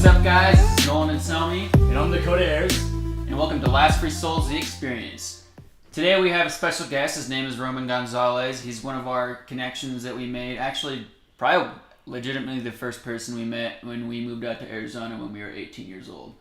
What's up, guys? This is Nolan and Selmy, And I'm Dakota Ayers. and welcome to Last Free Souls, The Experience. Today we have a special guest. His name is Gonzales. He's one of our connections that we made. Actually, probably legitimately the first person we met when we moved out to Arizona when we were 18 years old.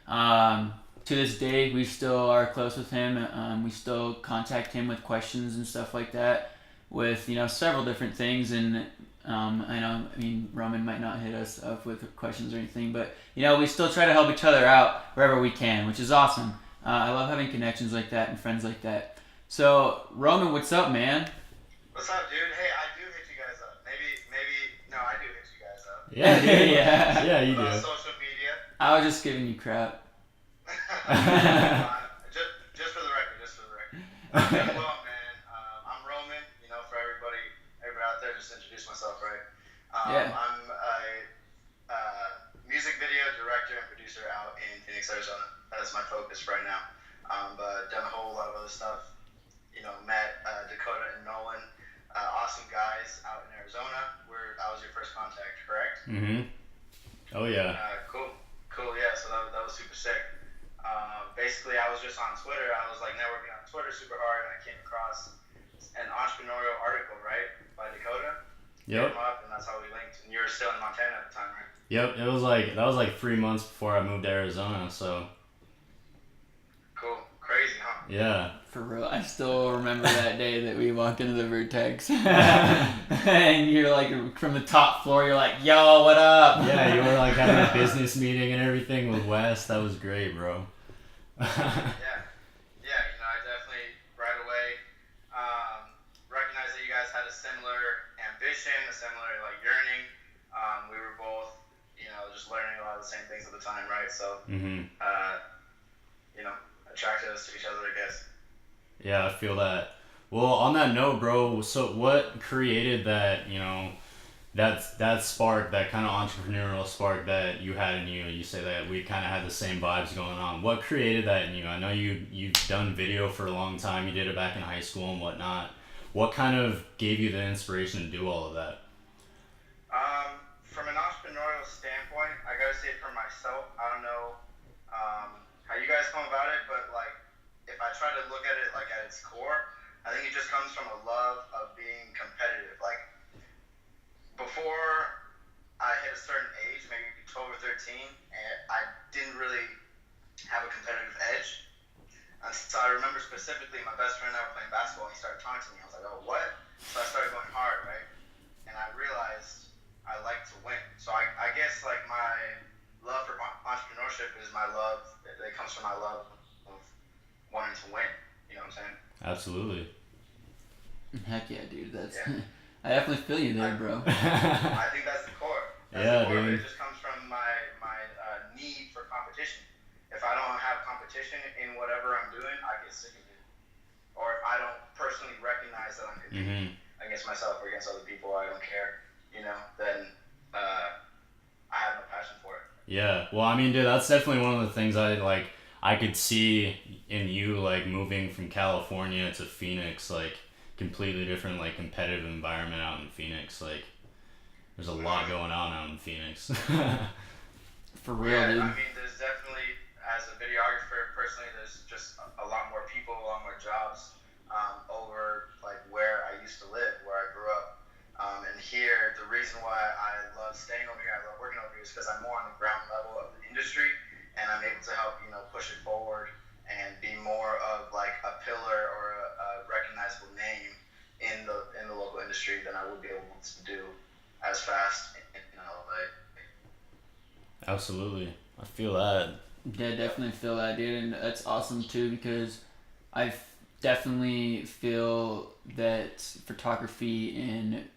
To this day, we still are close with him. We still contact him with questions and stuff like that, with several different things. And Roman might not hit us up with questions or anything, but we still try to help each other out wherever we can, which is awesome. I love having connections like that and friends like that. So, Roman, what's up, man? What's up, dude? Hey, I do hit you guys up. No, I do hit you guys up. Yeah, dude. Yeah, you do. Social media. I was just giving you crap. just for the record. I'm doing well, man. I'm Roman. For everybody out there, just introduce myself, right? Yeah. I'm a music video director and producer out in Phoenix, Arizona. That's my focus right now. But done a whole lot of other stuff. Met Dakota and Nolan, awesome guys out in Arizona. I was your first contact, correct? Mm-hmm. Oh, yeah. Cool. Yeah, so that was super sick. Basically, I was just on Twitter. I was networking on Twitter super hard, and I came across an entrepreneurial article, right, by Dakota. Yep. Came up, and that's how we linked. And you were still in Montana at the time, right? Yep. That was 3 months before I moved to Arizona. So. Cool. Crazy, huh? Yeah. For real, I still remember that day that we walked into the Vertex, and you're from the top floor. You're like, "Yo, what up?" Yeah, you were having a business meeting and everything with Wes. That was great, bro. Yeah. I definitely right away recognized that you guys had a similar ambition, a similar yearning. We were both, just learning a lot of the same things at the time, right? So, attracted us to each other, I guess. Yeah, I feel that. Well, on that note, bro, so what created that, that spark, that kind of entrepreneurial spark that you had in you? You say that we kind of had the same vibes going on. What created that in you? I know you've done video for a long time. You did it back in high school and whatnot. What kind of gave you the inspiration to do all of that? From an entrepreneurial standpoint, I gotta say for myself, I don't know how you guys come about it, but if I try to look at it at its core, I think it just comes from a love of being competitive. Before I hit a certain age, maybe 12 or 13, and I didn't really have a competitive edge. And so I remember specifically my best friend and I were playing basketball, and he started talking to me. I was like, oh, what? So I started going hard, right? And I realized I like to win. So I guess my love for entrepreneurship is my love. It comes from my love of wanting to win. You know what I'm saying? Absolutely. Heck yeah, dude. That's I definitely feel you there, bro. I think that's the core. Yeah, the core dude. It just comes from my need for competition. If I don't have competition in whatever I'm doing, I get sick of it. Or if I don't personally recognize that I'm competing against myself or against other people, I don't care. Then I have no passion for it. Yeah. Well, I mean, dude, that's definitely one of the things I could see in you, moving from California to Phoenix, completely different, competitive environment out in Phoenix. There's a lot going on out in Phoenix. For real, dude. I mean, there's definitely, as a videographer, personally, there's just a lot more people, a lot more jobs over where I used to live, where I grew up. And here, the reason why I love staying over here, I love working over here, is because I'm more on the ground level of the industry, and I'm able to help, push it forward and be more of a pillar or a recognizable name in the local industry than I would be able to do as fast in LA. Absolutely. I feel that. Yeah, definitely feel that, dude, and that's awesome too, because I definitely feel that photography and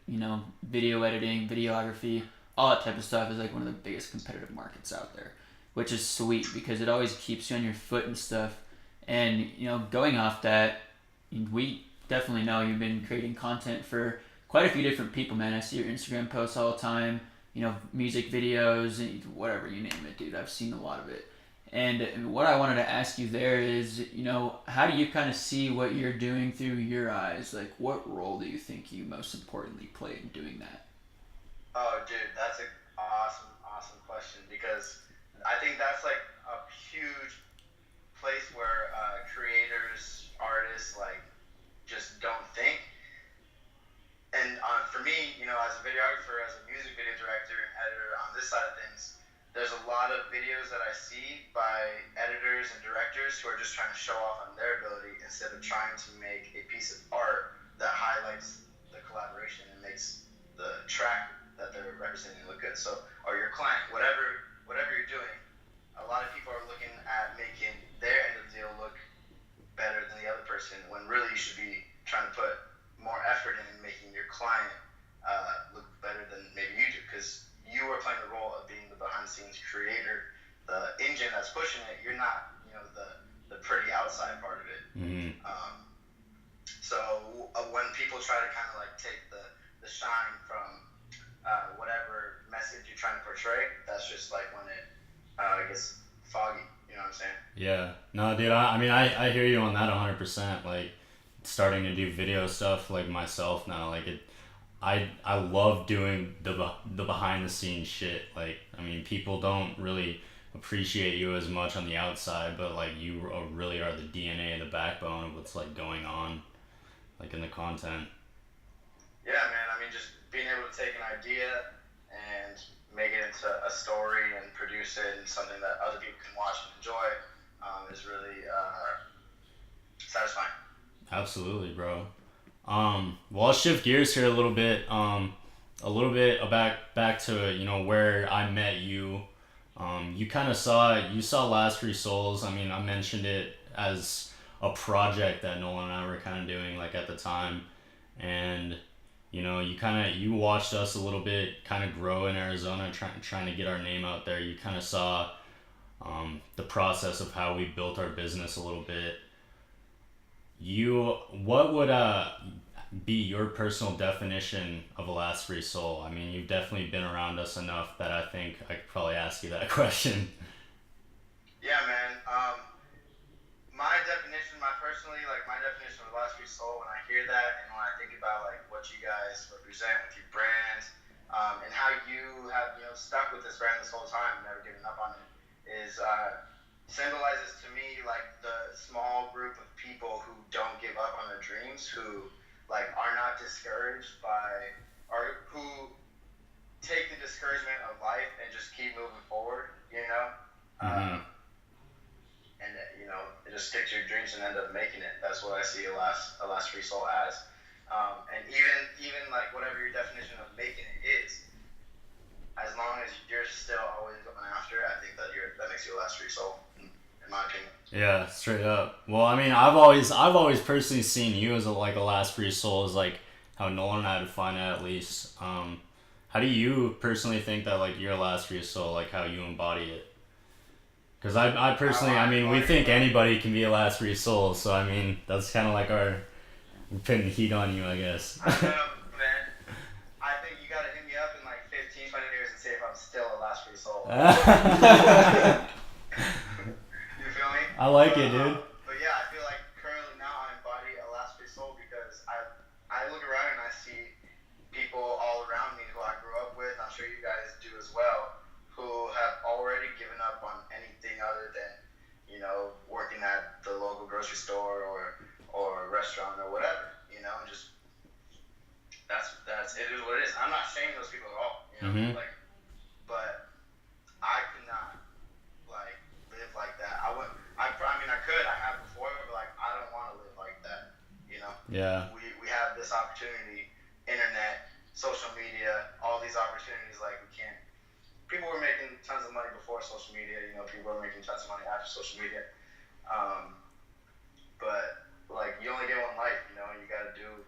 video editing, videography, all that type of stuff is one of the biggest competitive markets out there, which is sweet because it always keeps you on your foot and stuff. And going off that, we definitely know you've been creating content for quite a few different people, man. I see your Instagram posts all the time, music videos and whatever, you name it, dude. I've seen a lot of it. And what I wanted to ask you there is, how do you kind of see what you're doing through your eyes? What role do you think you most importantly play in doing that? Oh, dude, that's an awesome question, because I think that's like a huge place where creators, artists, like just don't think. And for me, as a videographer, as a music video director and editor on this side of things, there's a lot of videos that I see by editors and directors who are just trying to show off on their ability instead of trying to make a piece of art that highlights the collaboration and makes the track that they're representing look good. So, or your client, whatever you're doing, a lot of people are looking at making their end of the deal look better than the other person when really you should be trying to put more effort in making your client look better than maybe you do, because you are playing the role of being the behind the scenes creator, the engine that's pushing it. You're not, the pretty outside part of it. Mm-hmm. So when people try to kind of like take the shine from whatever message you're trying to portray, that's just like when it gets foggy. You know what I'm saying? Yeah. No, dude. I mean, I hear you on that 100%. Like, starting to do video stuff like myself now. Like I love doing the behind the scenes shit. Like, I mean, people don't really appreciate you as much on the outside, but like you really are the DNA, the backbone of what's like going on, like in the content. Yeah, man. I mean, just being able to take an idea and make it into a story and produce it and something that other people can watch and enjoy is really satisfying. Absolutely, bro. Well, I'll shift gears here a little bit. Back to where I met you. You kind of saw Last Free Souls. I mean, I mentioned it as a project that Nolan and I were kind of doing like at the time, and you watched us a little bit kind of grow in Arizona, trying to get our name out there. You kind of saw the process of how we built our business a little bit. What would be your personal definition of a Last Free Soul? I mean, you've definitely been around us enough that I think I could probably ask you that question. Yeah, man. My definition of a Last Free Soul, when I hear that and when I think about like what you guys represent with your brand, and how you have stuck with this brand this whole time, never given up on it, is symbolizes to me like the small group of people who don't give up on their dreams, who like are not discouraged by, or who take the discouragement of life and just keep moving forward, Mm-hmm. And just stick to your dreams and end up making it. That's what I see a last free soul as. And even like whatever your definition of making it is, as long as you're still always going after it, I think that makes you a last free soul, in my opinion. Yeah, straight up. Well, I mean, I've always personally seen you as a last free soul, is like how Nolan and I define it, at least. How do you personally think that like you're a last free soul, like how you embody it? Because I personally, I mean, we think anybody can be a last free soul, so I mean, that's kind of like we're putting heat on you, I guess. I know, man. I think you gotta hit me up in like 15, 20 years and see if I'm still a last free soul. You feel me? I like it, dude. But yeah, I feel like currently now I embody a last free soul because I look around and I see people all around me who I grew up with, I'm sure you guys do as well, who have already given up on anything other than, working at the local grocery store or restaurant or whatever, and just that's it is what it is. I'm not shaming those people at all, Mm-hmm. but I could not live like that. I mean I could, I have before, but I don't want to live like that, Yeah. We have this opportunity, internet, social media, all these opportunities, we can't. People were making tons of money before social media, people were making tons of money after social media. But you only get one life, and you gotta do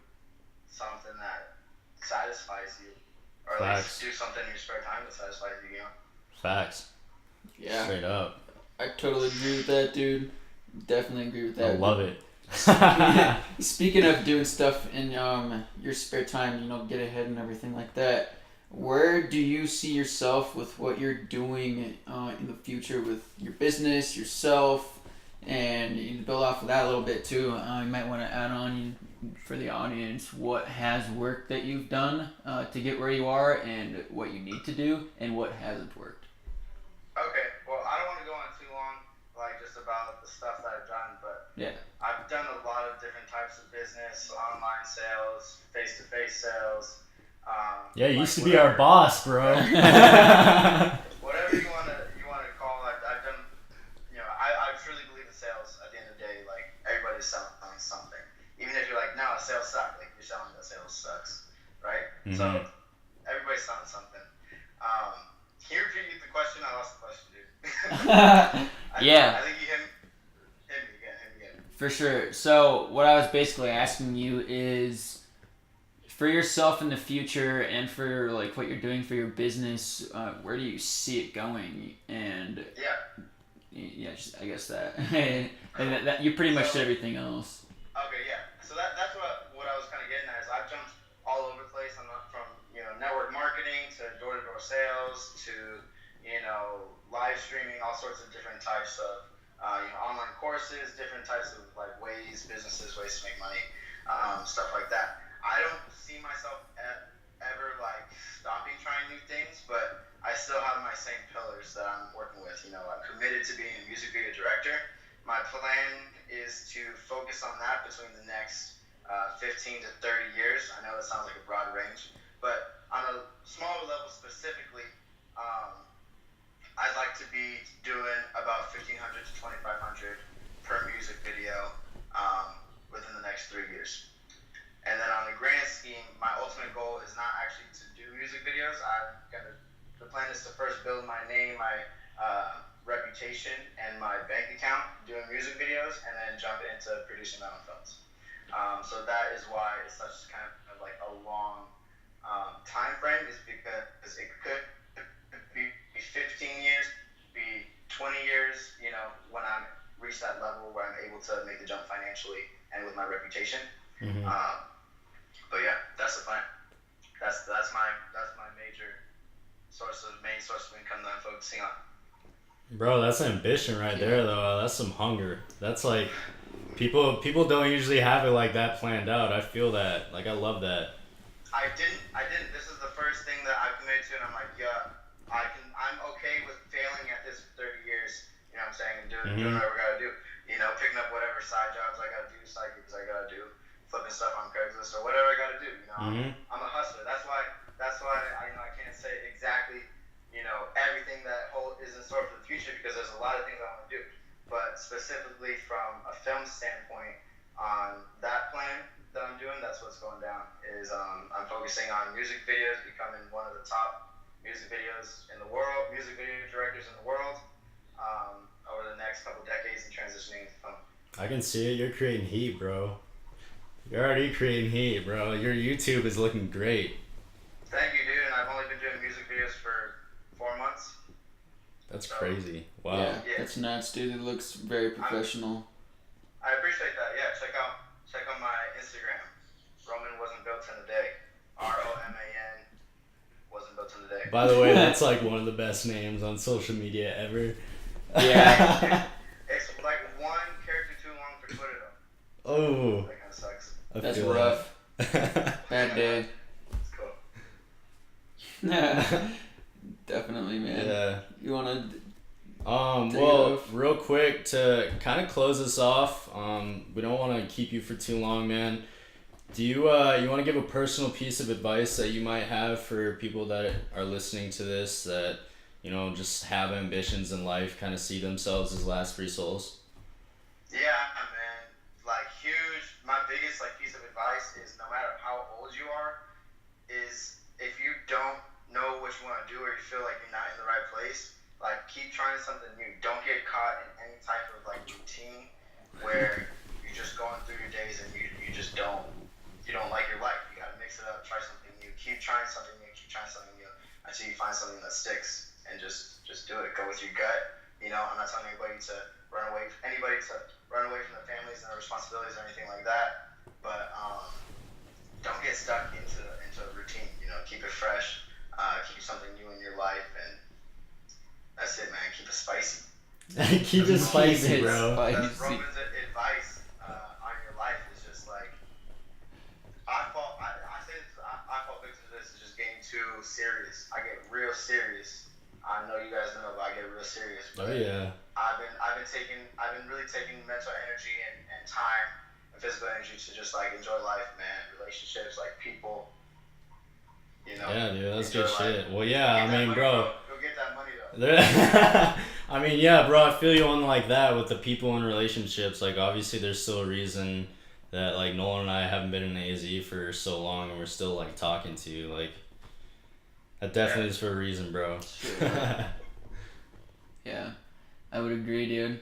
something that satisfies you. Or at least do something in your spare time that satisfies you, Facts. Yeah. Straight up. I totally agree with that, dude. Definitely agree with that. I love it. Speaking of doing stuff in your spare time, get ahead and everything like that, where do you see yourself with what you're doing in the future with your business, yourself, and you build off of that a little bit too? You might want to add on for the audience what has worked that you've done to get where you are, and what you need to do, and what hasn't worked. Okay, well, I the stuff that I've done, but Yeah. I've done a lot of different types of business, online sales, face-to-face sales. Yeah, you like used to be our boss, bro. whatever you wanna call it. I've done. I truly believe in sales. At the end of the day, like everybody's selling something. Even if you're like, no, sales suck. Like you're selling that sales sucks, right? Mm-hmm. So everybody's selling something. Can you repeat the question? I lost the question, dude. Yeah. I think you hit me again. For sure. So what I was basically asking you is, for yourself in the future and for like what you're doing for your business, where do you see it going? And Yeah. just, I guess that. And that you pretty much said everything else. Okay, yeah. So that's what I was kind of getting at is I've jumped all over the place. I'm from network marketing to door-to-door sales to live streaming, all sorts of different types of online courses, different types of like ways to make money, stuff like that. I don't see myself ever like stopping trying new things, but I still have my same pillars that I'm working with. I'm committed to being a music video director. My plan is to focus on that between the next 15 to 30 years. I know that sounds like a broad range, but on a smaller level specifically, I'd like to be doing about 1,500 to 2,500 per music video within the next 3 years. And then on the grand scheme, my ultimate goal is not actually to do music videos. The plan is to first build my name, my reputation, and my bank account doing music videos, and then jump into producing my own films. So that is why it's such kind of like a long time frame, is because it could be 15 years, be 20 years, when I reach that level where I'm able to make the jump financially and with my reputation. Mm-hmm. But yeah, that's the plan. That's my main source of income that I'm focusing on. Bro, that's ambition right there, though. That's some hunger. That's like people don't usually have it like that planned out. I feel that. Like I love that. I didn't. This is the first thing that I've committed to, and I'm like, yeah, I'm okay with failing at this for 30 years. You know what I'm saying? And doing whatever I gotta do. Picking up whatever side jobs I gotta do, side gigs I gotta do, flipping stuff on Craigslist or whatever I gotta do. I'm a hustler. That's why I can't say exactly everything that is in store for the future, because there's a lot of things I want to do. But specifically from a film standpoint, on that plan that I'm doing, that's what's going down. Is I'm focusing on music videos, becoming one of the top music video directors in the world over the next couple decades, and transitioning into film. I can see it. You're creating heat, bro. You're already creating heat, bro. Your YouTube is looking great. Thank you, dude. And I've only been doing music videos for 4 months. That's crazy. Wow. Yeah, that's nuts, dude. It looks very professional. I appreciate that. Yeah, check out my Instagram. Roman wasn't built in a day. ROMAN wasn't built in a day. By the way, that's like one of the best names on social media ever. Yeah. It's like one character too long for Twitter though. Oh. That kind of sucks. That's rough. Bad day. It's cool. Definitely, man. Yeah. You wanna? Well, real quick to kind of close this off. We don't want to keep you for too long, man. Do you want to give a personal piece of advice that you might have for people that are listening to this that just have ambitions in life, kind of see themselves as last free souls? Yeah, man. Like huge. My biggest piece of advice is no matter how old you are, is if you don't know what you want to do or you feel like you're not in the right place, keep trying something new. Don't get caught in any type of routine where you're just going through your days and you just don't like your life. You gotta mix it up, try something new. Keep trying something new. Keep trying something new until you find something that sticks, and just do it. Go with your gut. I'm not telling anybody to run away from their families and their responsibilities or anything like that. But don't get stuck into a routine. Keep it fresh. Keep something new in your life, and that's it, man. Keep it spicy. Keep it spicy, bro. That's Roman's advice on your life is just I fall victim to this, is just getting too serious. I get real serious. I know you guys know, but I get real serious. Oh yeah. I've been really taking mental energy and time and physical energy to just like enjoy life, man. Relationships, like people, you know. Yeah, dude, that's good enjoy life. shit. Well, yeah, I mean, bro. Go get that money though. I mean, yeah, bro, I feel you on like that with the people in relationships. Like, obviously, there's still a reason that like Nolan and I haven't been in AZ for so long, and we're still like talking to you. Like, that definitely is for a reason, bro. Yeah, I would agree, dude.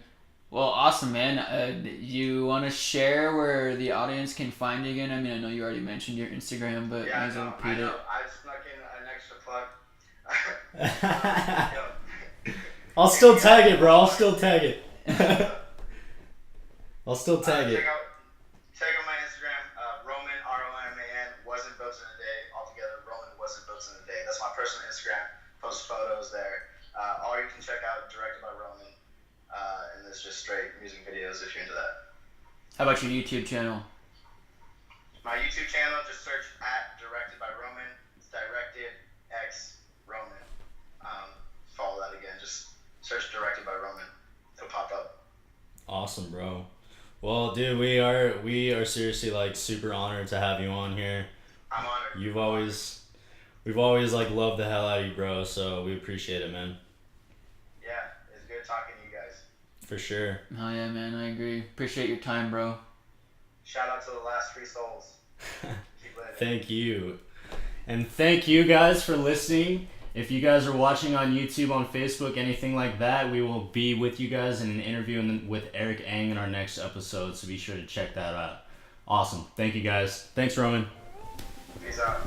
Well, awesome, man. You want to share where the audience can find you again? I mean, I know you already mentioned your Instagram, but Yeah, might as well repeat it. I snuck in an extra plug. I'll still tag it, bro. I'll still tag it. I'll still tag it. Check out my Instagram, Roman, ROMAN, wasn't built in a day. Altogether, Roman wasn't built in a day. That's my personal Instagram. Post photos there. Or you can check out Directed by Roman. And it's just straight music videos if you're into that. How about your YouTube channel? My YouTube channel, just search at Directed by Roman. It's Directed X Roman. Follow that again. Just search Directed by Roman. It'll pop up. Awesome, bro. Well, dude, we are seriously like super honored to have you on here. I'm honored. We've always like loved the hell out of you, bro. So we appreciate it, man. Yeah, it's good talking to you guys. For sure. Oh yeah, man, I agree. Appreciate your time, bro. Shout out to the last 3 souls. Keep living. Thank you. And thank you guys for listening. If you guys are watching on YouTube, on Facebook, anything like that, we will be with you guys in an interview with Eric Ang in our next episode, so be sure to check that out. Awesome. Thank you guys. Thanks, Roman. Peace out.